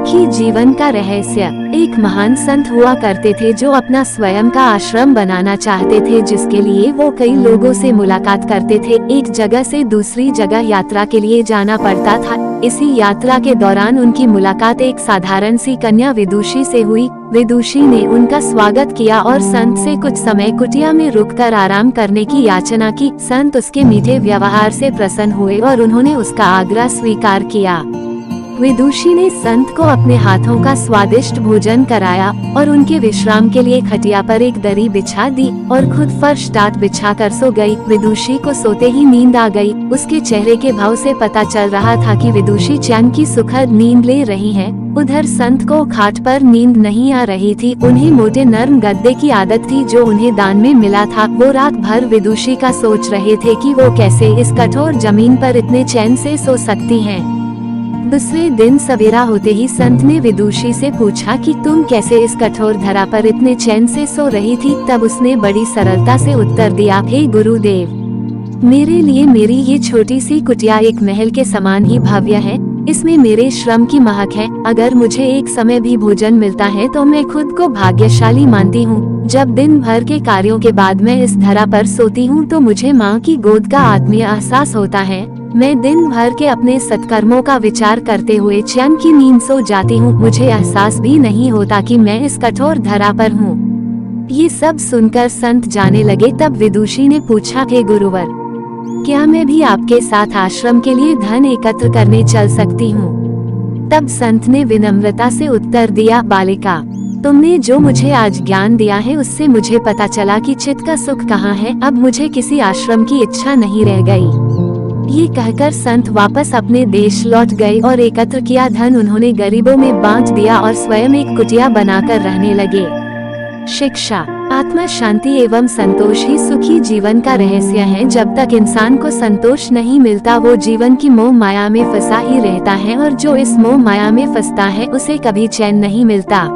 सुखी जीवन का रहस्य। एक महान संत हुआ करते थे जो अपना स्वयं का आश्रम बनाना चाहते थे, जिसके लिए वो कई लोगों से मुलाकात करते थे। एक जगह से दूसरी जगह यात्रा के लिए जाना पड़ता था। इसी यात्रा के दौरान उनकी मुलाकात एक साधारण सी कन्या विदुषी से हुई। विदुषी ने उनका स्वागत किया और संत से कुछ समय कुटिया में रुककर आराम करने की याचना की। संत उसके मीठे व्यवहार से प्रसन्न हुए और उन्होंने उसका आग्रह स्वीकार किया। विदुषी ने संत को अपने हाथों का स्वादिष्ट भोजन कराया और उनके विश्राम के लिए खटिया पर एक दरी बिछा दी और खुद फर्श टाट बिछाकर सो गई। विदुषी को सोते ही नींद आ गई। उसके चेहरे के भाव से पता चल रहा था कि विदुषी चैन की सुखद नींद ले रही है। उधर संत को खाट पर नींद नहीं आ रही थी। उन्हें मोटे नर्म गद्दे की आदत थी जो उन्हें दान में मिला था। वो रात भर विदुषी का सोच रहे थे कि वो कैसे इस कठोर जमीन पर इतने चैन से सो सकती हैं। दूसरे दिन सवेरा होते ही संत ने विदुषी से पूछा कि तुम कैसे इस कठोर धरा पर इतने चैन से सो रही थी। तब उसने बड़ी सरलता से उत्तर दिया, हे गुरुदेव, मेरे लिए मेरी ये छोटी सी कुटिया एक महल के समान ही भव्य है। इसमें मेरे श्रम की महक है। अगर मुझे एक समय भी भोजन मिलता है तो मैं खुद को भाग्यशाली मानती हूँ। जब दिन भर के कार्यों के बाद मैं इस धरा पर सोती हूँ तो मुझे माँ की गोद का आत्मीय एहसास होता है। मैं दिन भर के अपने सत्कर्मों का विचार करते हुए चैन की नींद सो जाती हूँ। मुझे एहसास भी नहीं होता कि मैं इस कठोर धरा पर हूँ। ये सब सुनकर संत जाने लगे। तब विदुषी ने पूछा, हे गुरुवर, क्या मैं भी आपके साथ आश्रम के लिए धन एकत्र करने चल सकती हूँ? तब संत ने विनम्रता से उत्तर दिया, बालिका, तुमने जो मुझे आज ज्ञान दिया है उससे मुझे पता चला कि चित्त का सुख कहाँ है। अब मुझे किसी आश्रम की इच्छा नहीं रह गई। ये कहकर संत वापस अपने देश लौट गए और एकत्र किया धन उन्होंने गरीबों में बांट दिया और स्वयं एक कुटिया बनाकर रहने लगे। शिक्षा, आत्मा शांति एवं संतोष ही सुखी जीवन का रहस्य है। जब तक इंसान को संतोष नहीं मिलता वो जीवन की मोह माया में फंसा ही रहता है, और जो इस मोह माया में फंसता है उसे कभी चैन नहीं मिलता।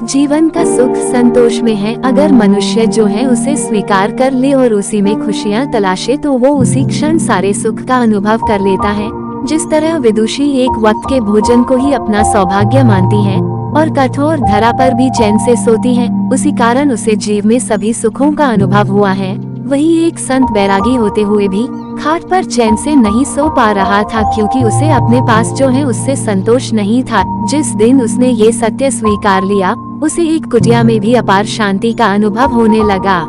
जीवन का सुख संतोष में है। अगर मनुष्य जो है उसे स्वीकार कर ले और उसी में खुशियाँ तलाशे तो वो उसी क्षण सारे सुख का अनुभव कर लेता है। जिस तरह विदुषी एक वक्त के भोजन को ही अपना सौभाग्य मानती है और कठोर धरा पर भी चैन से सोती है, उसी कारण उसे जीव में सभी सुखों का अनुभव हुआ है। वही एक संत बैरागी होते हुए भी खाट पर चैन से नहीं सो पा रहा था, क्योंकि उसे अपने पास जो है उससे संतोष नहीं था। जिस दिन उसने ये सत्य स्वीकार लिया उसे एक कुटिया में भी अपार शांति का अनुभव होने लगा।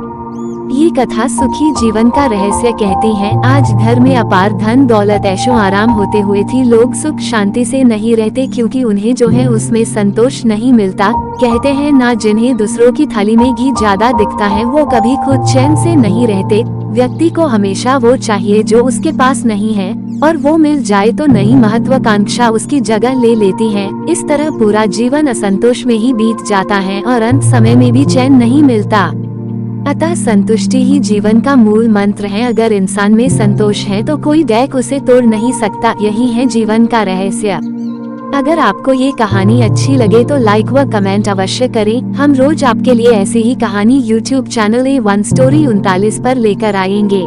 ये कथा सुखी जीवन का रहस्य कहती है। आज घर में अपार धन दौलत ऐशो आराम होते हुए भी लोग सुख शांति से नहीं रहते, क्योंकि उन्हें जो है उसमें संतोष नहीं मिलता। कहते हैं ना, जिन्हें दूसरों की थाली में घी ज्यादा दिखता है वो कभी खुद चैन से नहीं रहते। व्यक्ति को हमेशा वो चाहिए जो उसके पास नहीं है, और वो मिल जाए तो नई महत्वाकांक्षा उसकी जगह ले लेती है। इस तरह पूरा जीवन असंतोष में ही बीत जाता है और अंत समय में भी चैन नहीं मिलता। अतः संतुष्टि ही जीवन का मूल मंत्र है। अगर इंसान में संतोष है तो कोई दैक उसे तोड़ नहीं सकता। यही है जीवन का रहस्य। अगर आपको ये कहानी अच्छी लगे तो लाइक व कमेंट अवश्य करें। हम रोज आपके लिए ऐसी ही कहानी YouTube चैनल A1 स्टोरी 39 पर लेकर आएंगे।